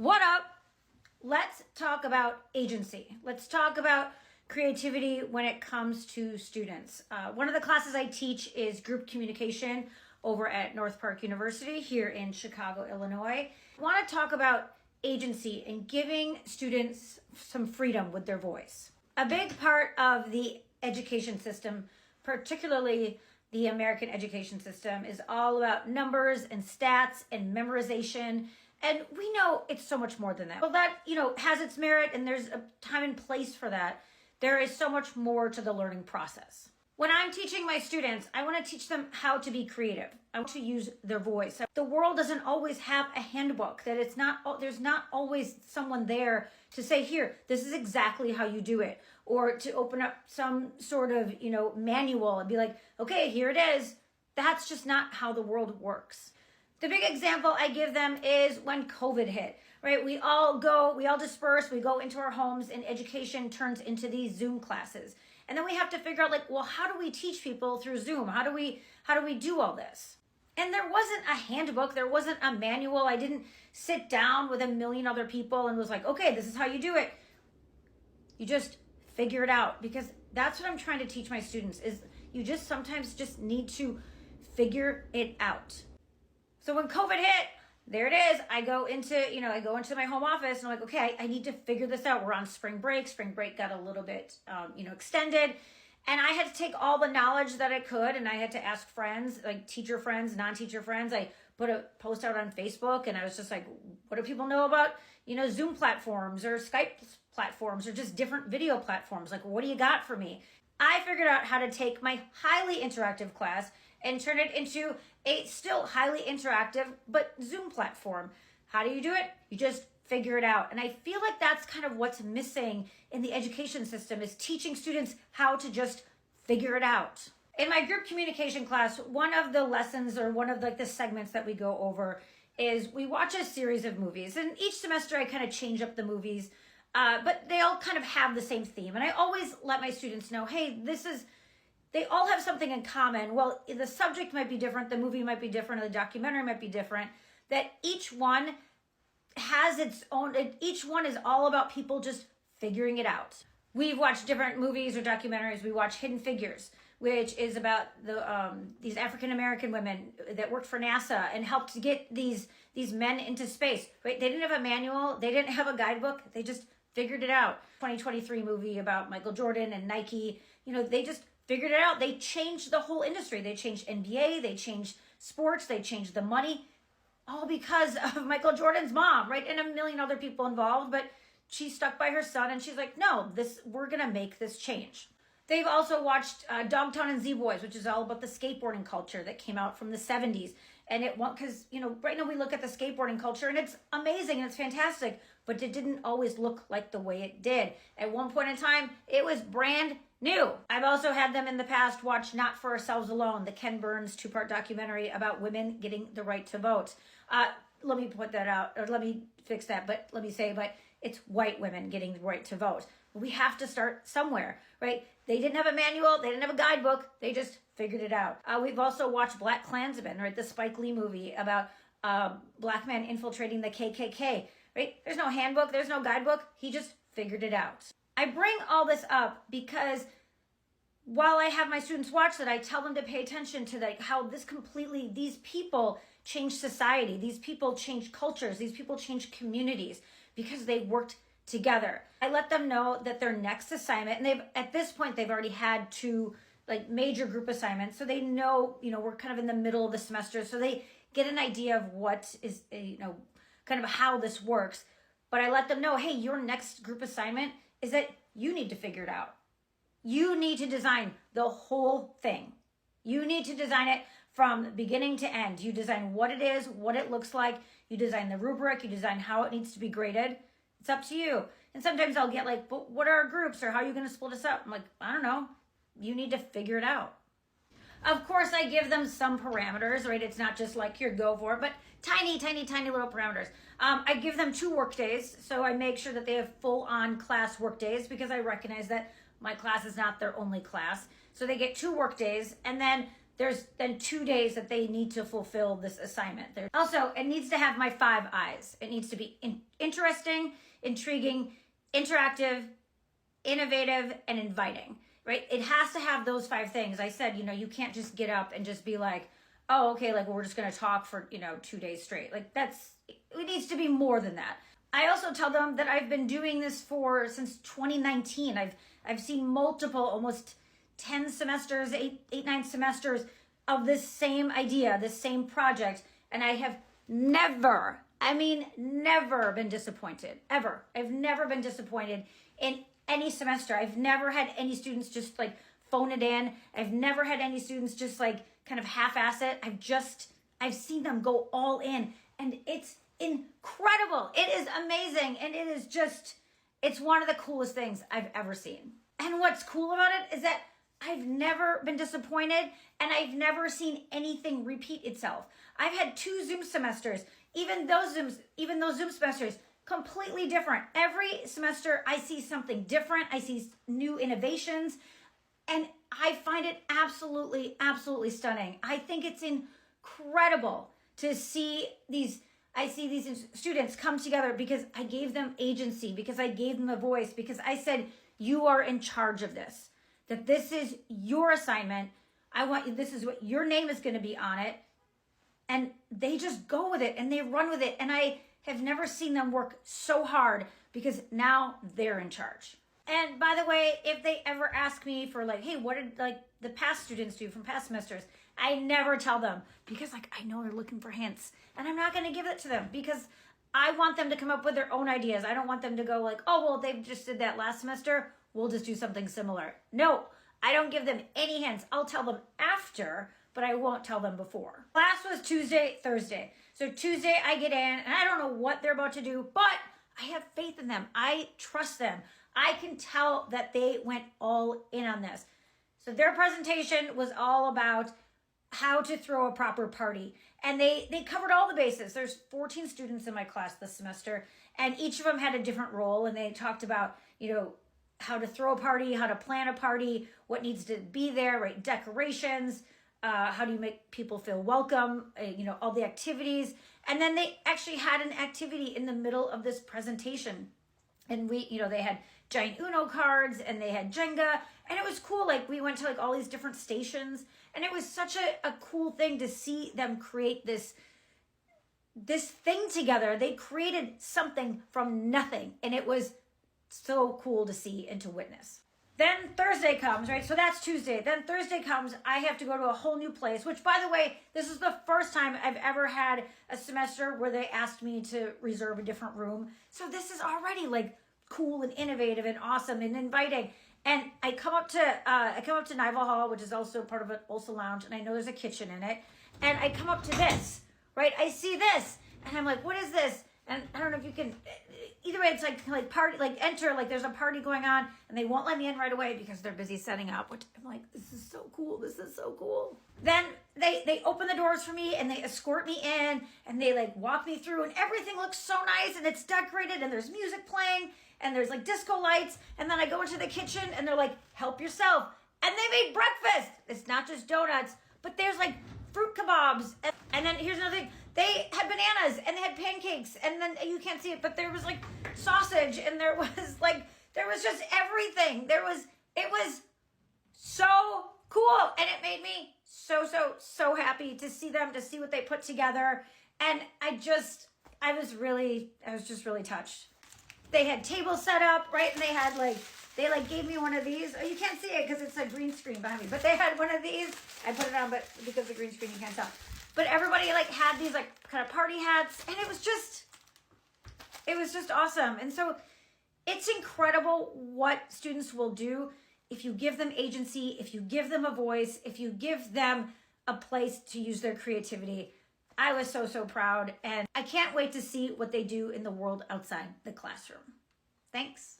What up? Let's talk about agency. Let's talk about creativity when it comes to students. One of the classes I teach is group communication over at North Park University here in Chicago, Illinois. I want to talk about agency and giving students some freedom with their voice. A big part of the education system, particularly the American education system, is all about numbers and stats and memorization. And we know it's so much more than that. Well, that, has its merit, and there's a time and place for that. There is so much more to the learning process. When I'm teaching my students, I want to teach them how to be creative. I want to use their voice. The world doesn't always have a handbook, that there's not always someone there to say, here, this is exactly how you do it. Or to open up some sort of, manual and be like, okay, here it is. That's just not how the world works. The big example I give them is when COVID hit, right? We all disperse, we go into our homes, and education turns into these Zoom classes. And then we have to figure out, how do we teach people through Zoom? How do we do all this? And there wasn't a handbook, there wasn't a manual. I didn't sit down with a million other people and was like, okay, this is how you do it. You just figure it out, because that's what I'm trying to teach my students, is you just sometimes just need to figure it out. So when COVID hit, there it is. I go into my home office and I'm like, okay, I need to figure this out. We're on spring break. Spring break got a little bit, extended. And I had to take all the knowledge that I could, and I had to ask friends, like teacher friends, non-teacher friends. I put a post out on Facebook, and I was just like, what do people know about, Zoom platforms or Skype platforms or just different video platforms? Like, what do you got for me? I figured out how to take my highly interactive class and turn it into a still highly interactive but Zoom platform. How do you do it? You just figure it out. And I feel like that's kind of what's missing in the education system, is teaching students how to just figure it out. In my group communication class, one of the lessons, or one of the segments that we go over, is we watch a series of movies. And each semester I kind of change up the movies, but they all kind of have the same theme. And I always let my students know, hey, they all have something in common. Well, the subject might be different, the movie might be different, or the documentary might be different, that each one has its own, each one is all about people just figuring it out. We've watched different movies or documentaries. We watch Hidden Figures, which is about these African-American women that worked for NASA and helped to get these men into space, right? They didn't have a manual, they didn't have a guidebook, they just figured it out. 2023 movie about Michael Jordan and Nike, they just figured it out. They changed the whole industry. They changed NBA, they changed sports, they changed the money, all because of Michael Jordan's mom, right? And a million other people involved, but she stuck by her son, and she's like, no, we're gonna make this change. They've also watched Dogtown and Z-Boys, which is all about the skateboarding culture that came out from the 70s. And because, right now we look at the skateboarding culture and it's amazing and it's fantastic, but it didn't always look like the way it did. At one point in time, it was brand new. I've also had them in the past watch Not For Ourselves Alone, the Ken Burns 2-part documentary about women getting the right to vote. Let me put that out, or let me fix that, but it's white women getting the right to vote. We have to start somewhere, right? They didn't have a manual, they didn't have a guidebook, they just figured it out. We've also watched Black Klansman, right? The Spike Lee movie about black men infiltrating the KKK, right? There's no handbook, there's no guidebook, he just figured it out. I bring all this up because while I have my students watch that, I tell them to pay attention to how these people change society, these people change cultures, these people change communities because they worked together. I let them know that their next assignment, and at this point they've already had 2 major group assignments, so they know, we're kind of in the middle of the semester, so they get an idea of what is, kind of how this works. But I let them know, hey, your next group assignment is that you need to figure it out. You need to design the whole thing. You need to design it from beginning to end. You design what it is, what it looks like. You design the rubric. You design how it needs to be graded. It's up to you. And sometimes I'll get but what are our groups, or how are you going to split us up? I'm like, I don't know. You need to figure it out. Of course, I give them some parameters, right? It's not just here, go for it, but tiny, tiny, tiny little parameters. I give them 2 work days, so I make sure that they have full-on class work days, because I recognize that my class is not their only class. So they get 2 work days, and then there's then 2 days that they need to fulfill this assignment. Also, it needs to have my 5 I's. It needs to be interesting, intriguing, interactive, innovative, and inviting, right? It has to have those 5 things. I said, you can't just get up and just be like, oh, okay, like, well, we're just going to talk for, 2 days straight. Like, it needs to be more than that. I also tell them that I've been doing this since 2019. I've seen multiple, almost 10 semesters, 9 semesters of this same idea, this same project. And I have never been disappointed, ever. I've never been disappointed in any semester. I've never had any students just like phone it in. I've never had any students just like kind of half-ass it. I've seen them go all in, and it's incredible. It is amazing. And it's one of the coolest things I've ever seen. And what's cool about it is that I've never been disappointed, and I've never seen anything repeat itself. I've had 2 Zoom semesters, even those Zoom semesters, completely different. Every semester I see something different. I see new innovations, and I find it absolutely, absolutely stunning. I think it's incredible to see these students come together because I gave them agency, because I gave them a voice, because I said, you are in charge of this, that this is your assignment. This is what your name is going to be on it. And they just go with it and they run with it. And I have never seen them work so hard because now they're in charge. And by the way, if they ever ask me for like, hey, what did like the past students do from past semesters? I never tell them because like I know they're looking for hints, and I'm not going to give it to them because I want them to come up with their own ideas. I don't want them to go like, oh, well, they just did that last semester. We'll just do something similar. No, I don't give them any hints. I'll tell them after, but I won't tell them before. Class was Tuesday, Thursday. So Tuesday I get in and I don't know what they're about to do, but I have faith in them. I trust them. I can tell that they went all in on this. So their presentation was all about how to throw a proper party. And they covered all the bases. There's 14 students in my class this semester, and each of them had a different role. And they talked about, how to throw a party, how to plan a party, what needs to be there, right? Decorations, how do you make people feel welcome, all the activities. And then they actually had an activity in the middle of this presentation. And they had giant Uno cards and they had Jenga, and it was cool. Like we went to like all these different stations, and it was such a cool thing to see them create this thing together. They created something from nothing, and it was so cool to see and to witness. Then Thursday comes, right? So that's Tuesday. Then Thursday comes, I have to go to a whole new place, which by the way, this is the first time I've ever had a semester where they asked me to reserve a different room. So this is already like cool and innovative and awesome and inviting. And I come up to Nival Hall, which is also part of an Ulsa Lounge, and I know there's a kitchen in it. And I come up to this, right? I see this, and I'm like, what is this? And I don't know if you can, either way, it's like party, like enter, like there's a party going on, and they won't let me in right away because they're busy setting up, which I'm like, this is so cool. This is so cool. Then they open the doors for me and they escort me in and they like walk me through, and everything looks so nice and it's decorated and there's music playing and there's like disco lights. And then I go into the kitchen and they're like, help yourself. And they made breakfast. It's not just donuts, but there's like fruit kebabs. And then here's another thing. They had bananas and they had pancakes, and then you can't see it, but there was like sausage, and there was just everything. It was so cool, and it made me so happy to see them, to see what they put together. And I was just really touched. They had tables set up, right? And they gave me one of these. Oh, you can't see it because it's a green screen behind me, but they had one of these. I put it on, but because the green screen, you can't tell. But everybody had these kind of party hats, and it was just awesome. And so it's incredible what students will do if you give them agency, if you give them a voice, if you give them a place to use their creativity. I was so proud, and I can't wait to see what they do in the world outside the classroom. Thanks.